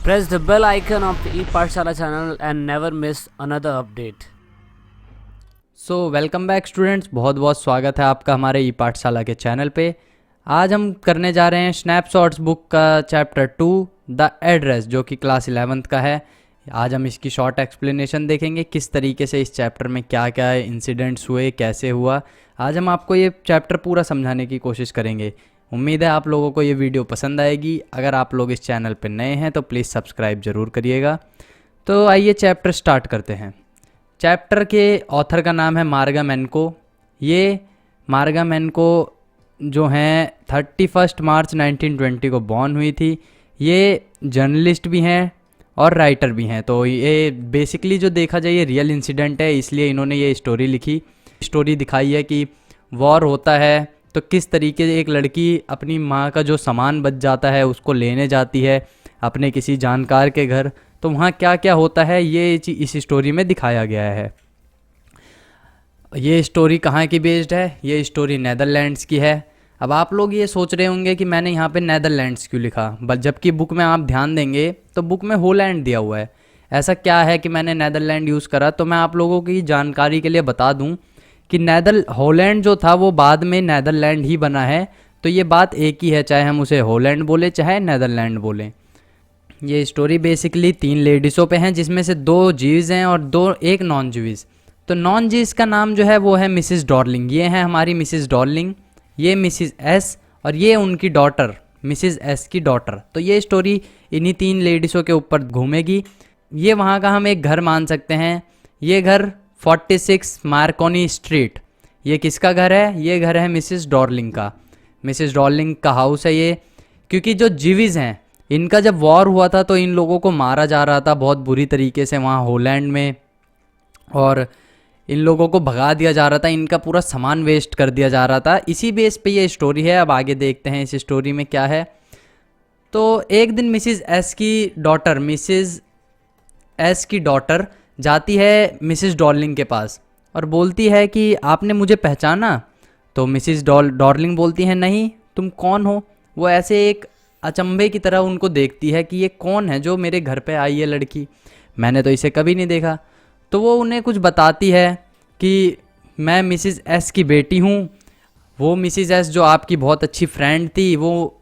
Press the bell icon of the ePathshala channel and never miss another update. Welcome back students, बहुत बहुत स्वागत है आपका हमारे ई पाठशाला के चैनल पे। आज हम करने जा रहे हैं स्नैपशॉट्स बुक का चैप्टर 2 द एड्रेस, जो कि क्लास 11th का है। आज हम इसकी शॉर्ट एक्सप्लेनेशन देखेंगे, किस तरीके से इस चैप्टर में क्या क्या इंसिडेंट्स हुए, कैसे हुआ। आज हम आपको ये चैप्टर पूरा समझाने की कोशिश करेंगे। उम्मीद है आप लोगों को ये वीडियो पसंद आएगी। अगर आप लोग इस चैनल पर नए हैं तो प्लीज़ सब्सक्राइब ज़रूर करिएगा। तो आइए चैप्टर स्टार्ट करते हैं। चैप्टर के ऑथर का नाम है मार्गा मैनको। ये मार्गा मैनको जो हैं 31 मार्च 1920 को बॉर्न हुई थी। ये जर्नलिस्ट भी हैं और राइटर भी हैं। तो ये बेसिकली जो देखा जाए ये रियल इंसिडेंट है, इसलिए इन्होंने ये स्टोरी लिखी। स्टोरी दिखाई है कि वॉर होता है तो किस तरीके से एक लड़की अपनी माँ का जो सामान बच जाता है उसको लेने जाती है अपने किसी जानकार के घर। तो वहाँ क्या क्या होता है ये इस स्टोरी में दिखाया गया है। ये स्टोरी कहाँ की बेस्ड है? ये स्टोरी नेदरलैंड्स की है। अब आप लोग ये सोच रहे होंगे कि मैंने यहाँ पे नेदरलैंड्स क्यों लिखा, बट जबकि बुक में आप ध्यान देंगे तो बुक में होलैंड दिया हुआ है। ऐसा क्या है कि मैंने नेदरलैंड यूज़ करा? तो मैं आप लोगों की जानकारी के लिए बता दूँ कि होलैंड जो था वो बाद में नेदरलैंड ही बना है। तो ये बात एक ही है, चाहे हम उसे होलैंड बोले चाहे नेदरलैंड बोलें। ये स्टोरी बेसिकली 3 लेडीज़ों पे हैं, जिसमें से 2 जीव्स हैं और एक नॉन जीव्स। तो नॉन जीव्स का नाम जो है वो है मिसिस डॉर्लिंग। ये है हमारी मिसिस डॉर्लिंग, ये मिसिस एस और ये उनकी डॉटर मिसिस एस की डॉटर। तो ये स्टोरी इन्हीं 3 लेडीज़ों के ऊपर घूमेगी। ये वहाँ का हम एक घर मान सकते हैं। ये घर 46 मार्कोनी स्ट्रीट, ये किसका घर है? ये घर है मिसिस डॉर्लिंग का। मिसिस डॉर्लिंग का हाउस है ये। क्योंकि जो जीवीज़ हैं इनका जब वॉर हुआ था तो इन लोगों को मारा जा रहा था बहुत बुरी तरीके से वहाँ होलैंड में, और इन लोगों को भगा दिया जा रहा था, इनका पूरा सामान वेस्ट कर दिया जा रहा था। इसी बेस पे ये स्टोरी है। अब आगे देखते हैं इस स्टोरी में क्या है। तो एक दिन मिसिस एस की डॉटर जाती है मिसिस डॉर्लिंग के पास और बोलती है कि आपने मुझे पहचाना? तो मिसिस डॉर्लिंग बोलती हैं नहीं, तुम कौन हो? वो ऐसे एक अचंभे की तरह उनको देखती है कि ये कौन है जो मेरे घर पे आई है लड़की, मैंने तो इसे कभी नहीं देखा। तो वो उन्हें कुछ बताती है कि मैं मिसिस एस की बेटी हूँ। वो मिसिस एस जो आपकी बहुत अच्छी फ्रेंड थी, वो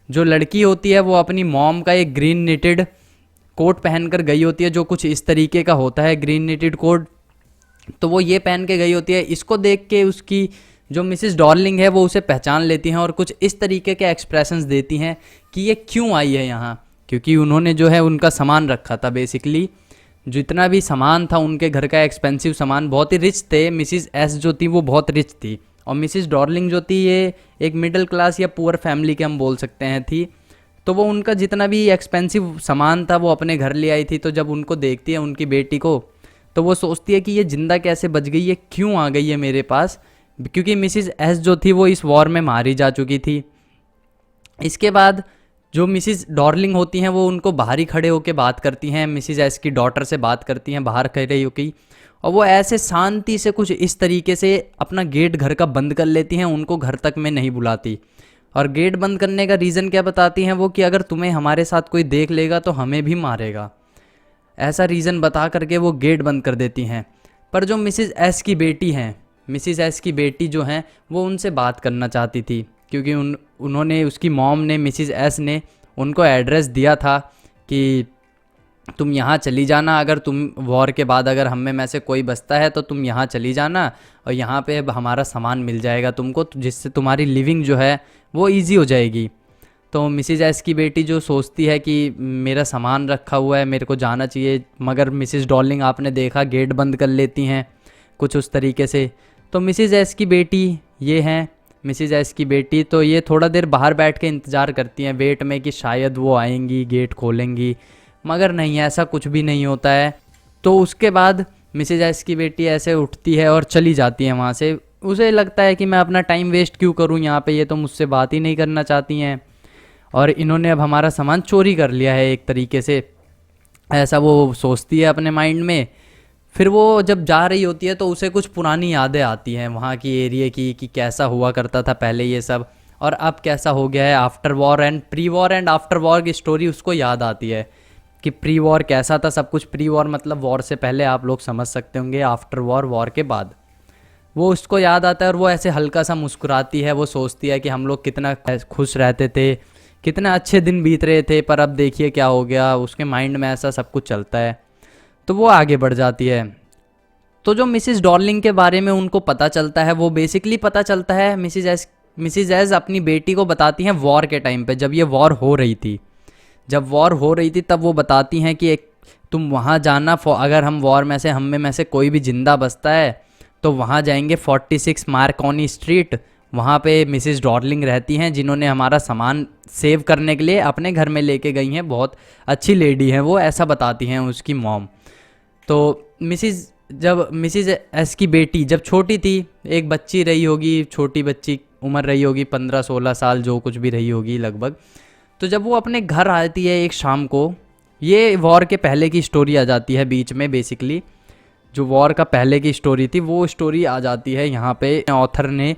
जो लड़की होती है वो अपनी मॉम का एक ग्रीन निटेड कोट पहन कर गई होती है, जो कुछ इस तरीके का होता है ग्रीन निटेड कोट। तो वो ये पहन के गई होती है। इसको देख के उसकी जो मिसिस डॉर्लिंग है वो उसे पहचान लेती हैं और कुछ इस तरीके के एक्सप्रेशंस देती हैं कि ये क्यों आई है यहाँ। क्योंकि उन्होंने जो है उनका सामान रखा था, बेसिकली जितना भी सामान था उनके घर का एक्सपेंसिव सामान, बहुत ही रिच थे। मिसिस एस जो थी वो बहुत रिच थी और मिसिस डॉर्लिंग जो थी ये एक मिडिल क्लास या पुअर फैमिली के हम बोल सकते हैं थी। तो वो उनका जितना भी एक्सपेंसिव सामान था वो अपने घर ले आई थी। तो जब उनको देखती है उनकी बेटी को तो वो सोचती है कि ये जिंदा कैसे बच गई है, क्यों आ गई है मेरे पास? क्योंकि मिसिस एस जो थी वो इस वॉर में मारी जा चुकी थी। इसके बाद जो मिसिस डॉर्लिंग होती हैं वो उनको बाहर ही खड़े होकर बात करती हैं, मिसिस एस की डॉटर से बात करती हैं बाहर खड़े होकर, और वो ऐसे शांति से कुछ इस तरीके से अपना गेट घर का बंद कर लेती हैं, उनको घर तक में नहीं बुलाती। और गेट बंद करने का रीज़न क्या बताती हैं वो, कि अगर तुम्हें हमारे साथ कोई देख लेगा तो हमें भी मारेगा, ऐसा रीज़न बता करके वो गेट बंद कर देती हैं। पर जो मिसिस एस की बेटी हैं, मिसिस एस की बेटी जो हैं वो उनसे बात करना चाहती थी, क्योंकि उन्होंने उसकी मॉम ने मिसिस एस ने उनको एड्रेस दिया था कि तुम यहाँ चली जाना, अगर तुम वॉर के बाद अगर हम में से कोई बचता है तो तुम यहाँ चली जाना और यहाँ पे हमारा सामान मिल जाएगा तुमको, जिससे तुम्हारी लिविंग जो है वो ईजी हो जाएगी। तो मिसिस एस की बेटी जो सोचती है कि मेरा सामान रखा हुआ है, मेरे को जाना चाहिए, मगर मिसिस डॉर्लिंग आपने देखा गेट बंद कर लेती हैं कुछ उस तरीके से। तो मिसिस एस की बेटी ये हैं मिसिस एस की बेटी, तो ये थोड़ा देर बाहर बैठ के इंतज़ार करती हैं वेट में कि शायद वो आएंगी गेट खोलेंगी, मगर नहीं, ऐसा कुछ भी नहीं होता है। तो उसके बाद मिसिस एस की बेटी ऐसे उठती है और चली जाती है वहाँ से। उसे लगता है कि मैं अपना टाइम वेस्ट क्यों करूँ यहाँ पे, ये तो मुझसे बात ही नहीं करना चाहती हैं और इन्होंने अब हमारा सामान चोरी कर लिया है एक तरीके से, ऐसा वो सोचती है अपने माइंड में। फिर वो जब जा रही होती है तो उसे कुछ पुरानी यादें आती हैं वहाँ की एरिया की, कि कैसा हुआ करता था पहले ये सब और अब कैसा हो गया है after war and pre war and after war की स्टोरी उसको याद आती है। कि प्री वॉर कैसा था सब कुछ। प्री वॉर मतलब वॉर से पहले, आप लोग समझ सकते होंगे, आफ्टर वॉर, वॉर के बाद। वो उसको याद आता है और वो ऐसे हल्का सा मुस्कुराती है। वो सोचती है कि हम लोग कितना खुश रहते थे, कितना अच्छे दिन बीत रहे थे, पर अब देखिए क्या हो गया। उसके माइंड में ऐसा सब कुछ चलता है, तो वो आगे बढ़ जाती है। तो जो मिसिस डॉर्लिंग के बारे में उनको पता चलता है, वो बेसिकली पता चलता है मिसिस एस अपनी बेटी को बताती हैं वॉर के टाइम पे, जब ये वॉर हो रही थी। जब वॉर हो रही थी तब वो बताती हैं कि एक तुम वहाँ जाना, अगर हम वॉर में से, हम में से कोई भी जिंदा बचता है तो वहाँ जाएंगे 46 मार्कोनी स्ट्रीट। वहाँ पे मिसिस डॉर्लिंग रहती हैं, जिन्होंने हमारा सामान सेव करने के लिए अपने घर में लेके गई हैं। बहुत अच्छी लेडी हैं वो, ऐसा बताती हैं उसकी मॉम। तो मिसिस एस की बेटी जब छोटी थी, एक बच्ची रही होगी, छोटी बच्ची उम्र रही होगी 15-16 साल, जो कुछ भी रही होगी लगभग। तो जब वो अपने घर आती है एक शाम को, ये वॉर के पहले की स्टोरी आ जाती है बीच में। बेसिकली जो वॉर का पहले की स्टोरी थी वो स्टोरी आ जाती है यहाँ पे। ऑथर ने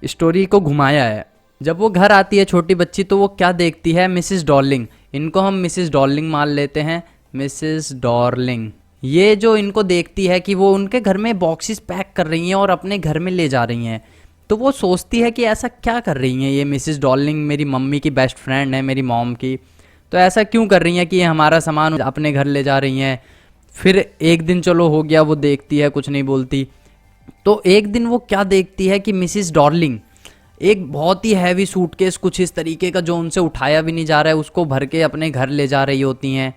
स्टोरी को घुमाया है। जब वो घर आती है छोटी बच्ची, तो वो क्या देखती है, मिसिस डॉर्लिंग। इनको हम मिसिस डॉर्लिंग मान लेते हैं, मिसिस डॉर्लिंग। ये जो इनको देखती है कि वो उनके घर में बॉक्सेस पैक कर रही हैं और अपने घर में ले जा रही हैं, तो वो सोचती है कि ऐसा क्या कर रही हैं ये मिसिस डॉर्लिंग, मेरी मम्मी की बेस्ट फ्रेंड है, मेरी मॉम की, तो ऐसा क्यों कर रही हैं कि ये हमारा सामान अपने घर ले जा रही हैं। फिर एक दिन चलो हो गया, वो देखती है, कुछ नहीं बोलती। तो एक दिन वो क्या देखती है कि मिसिस डॉर्लिंग एक बहुत ही हैवी सूटकेस, कुछ इस तरीके का, जो उनसे उठाया भी नहीं जा रहा है, उसको भर के अपने घर ले जा रही होती हैं।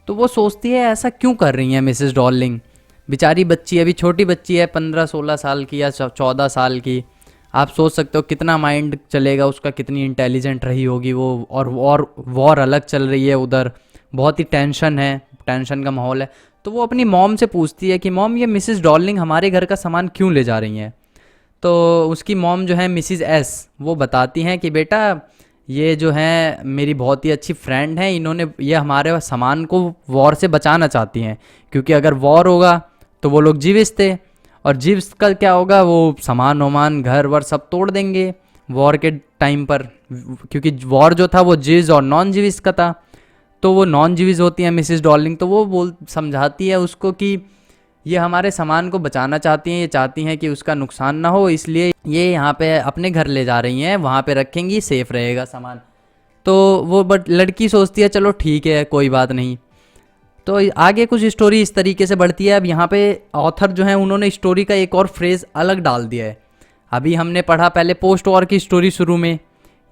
तो वो सोचती है ऐसा क्यों कर रही हैं मिसिस डॉर्लिंग। बेचारी बच्ची है, अभी छोटी बच्ची है, 15-16 साल की या 14 साल की। आप सोच सकते हो कितना माइंड चलेगा उसका, कितनी इंटेलिजेंट रही होगी वो। और वॉर अलग चल रही है उधर, बहुत ही टेंशन है, टेंशन का माहौल है। तो वो अपनी मॉम से पूछती है कि मॉम, ये मिसिस डॉर्लिंग हमारे घर का सामान क्यों ले जा रही हैं। तो उसकी मॉम जो है मिसिस एस, वो बताती हैं कि बेटा, ये जो है मेरी बहुत ही अच्छी फ्रेंड हैं, इन्होंने ये हमारे सामान को वॉर से बचाना चाहती हैं, क्योंकि अगर वॉर होगा तो वो लोग जीवित थे, और जीवित का क्या होगा, वो सामान वामान घर वर सब तोड़ देंगे वॉर के टाइम पर। क्योंकि वॉर जो था वो जीवित और नॉन जीवित का था, तो वो नॉन जीवित होती है मिसिस डॉर्लिंग। तो वो समझाती है उसको कि ये हमारे सामान को बचाना चाहती हैं, ये चाहती हैं कि उसका नुकसान ना हो, इसलिए ये यहाँ पे अपने घर ले जा रही हैं, वहाँ पे रखेंगी, सेफ रहेगा सामान। तो वो बट लड़की सोचती है चलो ठीक है, कोई बात नहीं। तो आगे कुछ स्टोरी इस तरीके से बढ़ती है। अब यहाँ पे ऑथर जो है उन्होंने स्टोरी का एक और फ्रेज़ अलग डाल दिया है। अभी हमने पढ़ा पहले पोस्ट वॉर की स्टोरी शुरू में,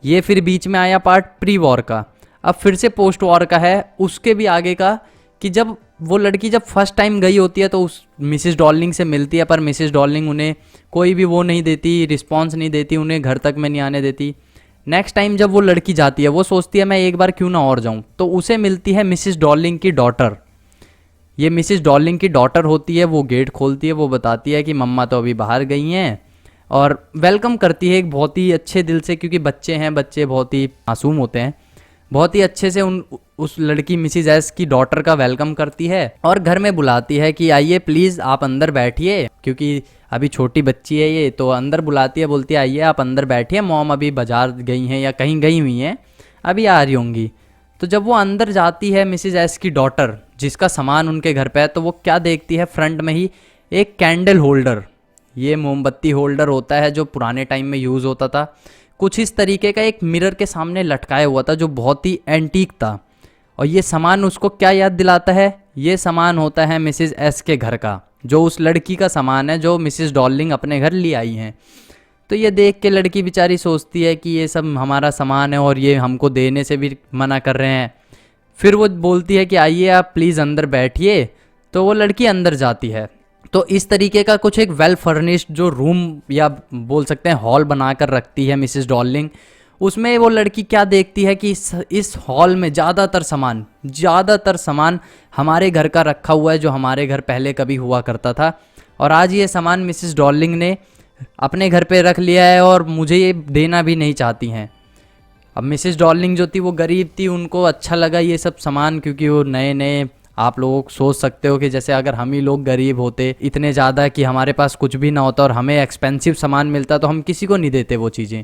ये फिर बीच में आया पार्ट प्री वॉर का, अब फिर से पोस्ट वॉर का है, उसके भी आगे का, कि जब वो लड़की जब फर्स्ट टाइम गई होती है तो उस मिसिस डॉर्लिंग से मिलती है, पर मिसिस डॉर्लिंग उन्हें कोई भी वो नहीं देती, रिस्पॉन्स नहीं देती, उन्हें घर तक में नहीं आने देती। नेक्स्ट टाइम जब वो लड़की जाती है, वो सोचती है मैं एक बार क्यों ना और जाऊं, तो उसे मिलती है मिसिस डॉर्लिंग की डॉटर। ये मिसिस डॉर्लिंग की डॉटर होती है, वो गेट खोलती है, वो बताती है कि मम्मा तो अभी बाहर गई हैं, और वेलकम करती है एक बहुत ही अच्छे दिल से, क्योंकि बच्चे हैं, बच्चे बहुत ही मासूम होते हैं। बहुत ही अच्छे से उस लड़की मिसिस एस की डॉटर का वेलकम करती है और घर में बुलाती है कि आइए प्लीज़ आप अंदर बैठिए, क्योंकि अभी छोटी बच्ची है ये, तो अंदर बुलाती है, बोलती है आइए आप अंदर बैठिए, मॉम अभी बाजार गई हैं या कहीं गई हुई हैं, अभी आ रही होंगी। तो जब वो अंदर जाती है मिसिस एस की डॉटर, जिसका सामान उनके घर पे है, तो वो क्या देखती है, फ्रंट में ही एक कैंडल होल्डर, ये मोमबत्ती होल्डर होता है जो पुराने टाइम में यूज़ होता था, कुछ इस तरीके का एक मिरर के सामने लटकाया हुआ था, जो बहुत ही एंटीक था। और ये सामान उसको क्या याद दिलाता है, ये सामान होता है मिसिस एस के घर का, जो उस लड़की का सामान है जो मिसिस डॉर्लिंग अपने घर ले आई हैं। तो ये देख के लड़की बेचारी सोचती है कि ये सब हमारा सामान है और ये हमको देने से भी मना कर रहे हैं। फिर वो बोलती है कि आइए आप प्लीज़ अंदर बैठिए, तो वो लड़की अंदर जाती है। तो इस तरीके का कुछ एक वेल फर्निश्ड जो रूम या बोल सकते हैं हॉल बनाकर रखती है मिसिस डॉर्लिंग। उसमें वो लड़की क्या देखती है कि इस हॉल में ज़्यादातर सामान हमारे घर का रखा हुआ है, जो हमारे घर पहले कभी हुआ करता था, और आज ये सामान मिसिस डॉर्लिंग ने अपने घर पे रख लिया है और मुझे ये देना भी नहीं चाहती हैं। अब मिसिस डॉर्लिंग जो थी वो गरीब थी, उनको अच्छा लगा ये सब सामान, क्योंकि वो नए नए, आप लोग सोच सकते हो कि जैसे अगर हम ही लोग गरीब होते इतने ज़्यादा कि हमारे पास कुछ भी ना होता और हमें एक्सपेंसिव सामान मिलता, तो हम किसी को नहीं देते वो चीज़ें।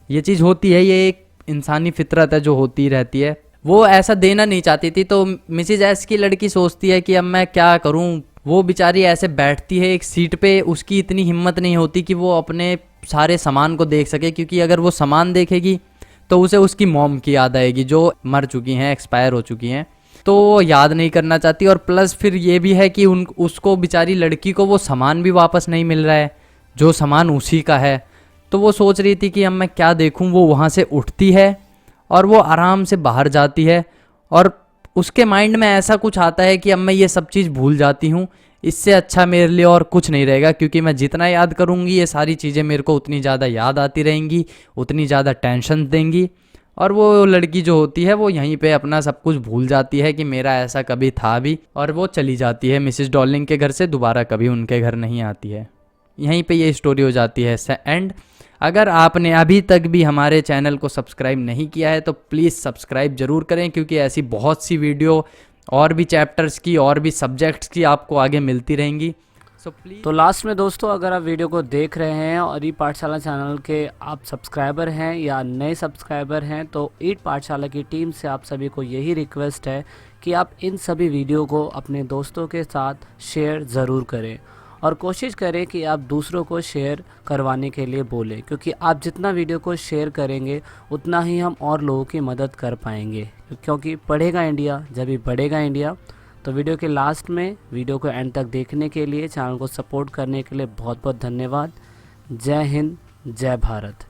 ये चीज़ होती है, ये एक इंसानी फितरत है जो होती रहती है। वो ऐसा देना नहीं चाहती थी। तो मिसिज एस की लड़की सोचती है कि अब मैं क्या करूं। वो बेचारी ऐसे बैठती है एक सीट पे, उसकी इतनी हिम्मत नहीं होती कि वो अपने सारे सामान को देख सके, क्योंकि अगर वो सामान देखेगी तो उसे उसकी मॉम की याद आएगी जो मर चुकी हैं, एक्सपायर हो चुकी हैं। तो वो याद नहीं करना चाहती, और प्लस फिर ये भी है कि उसको बेचारी लड़की को वो सामान भी वापस नहीं मिल रहा है जो सामान उसी का है। तो वो सोच रही थी कि अब मैं क्या देखूं। वो वहाँ से उठती है और वो आराम से बाहर जाती है, और उसके माइंड में ऐसा कुछ आता है कि अब मैं ये सब चीज़ भूल जाती हूँ, इससे अच्छा मेरे लिए और कुछ नहीं रहेगा, क्योंकि मैं जितना याद करूँगी ये सारी चीज़ें मेरे को उतनी ज़्यादा याद आती रहेंगी, उतनी ज़्यादा टेंशन देंगी। और वो लड़की जो होती है वो यहीं पे अपना सब कुछ भूल जाती है कि मेरा ऐसा कभी था भी, और वो चली जाती है मिसिस डॉर्लिंग के घर से, दोबारा कभी उनके घर नहीं आती है। यहीं पे ये स्टोरी हो जाती है एंड। अगर आपने अभी तक भी हमारे चैनल को सब्सक्राइब नहीं किया है तो प्लीज़ सब्सक्राइब ज़रूर करें, क्योंकि ऐसी बहुत सी वीडियो और भी चैप्टर्स की और भी सब्जेक्ट्स की आपको आगे मिलती रहेंगी। So please. तो लास्ट में दोस्तों, अगर आप वीडियो को देख रहे हैं और ई पाठशाला चैनल के आप सब्सक्राइबर हैं या नए सब्सक्राइबर हैं, तो ई पाठशाला की टीम से आप सभी को यही रिक्वेस्ट है कि आप इन सभी वीडियो को अपने दोस्तों के साथ शेयर ज़रूर करें, और कोशिश करें कि आप दूसरों को शेयर करवाने के लिए बोलें, क्योंकि आप जितना वीडियो को शेयर करेंगे उतना ही हम और लोगों की मदद कर पाएंगे, क्योंकि पढ़ेगा इंडिया जब भी बढ़ेगा इंडिया। तो वीडियो के लास्ट में वीडियो को एंड तक देखने के लिए, चैनल को सपोर्ट करने के लिए बहुत बहुत धन्यवाद। जय हिंद, जय भारत।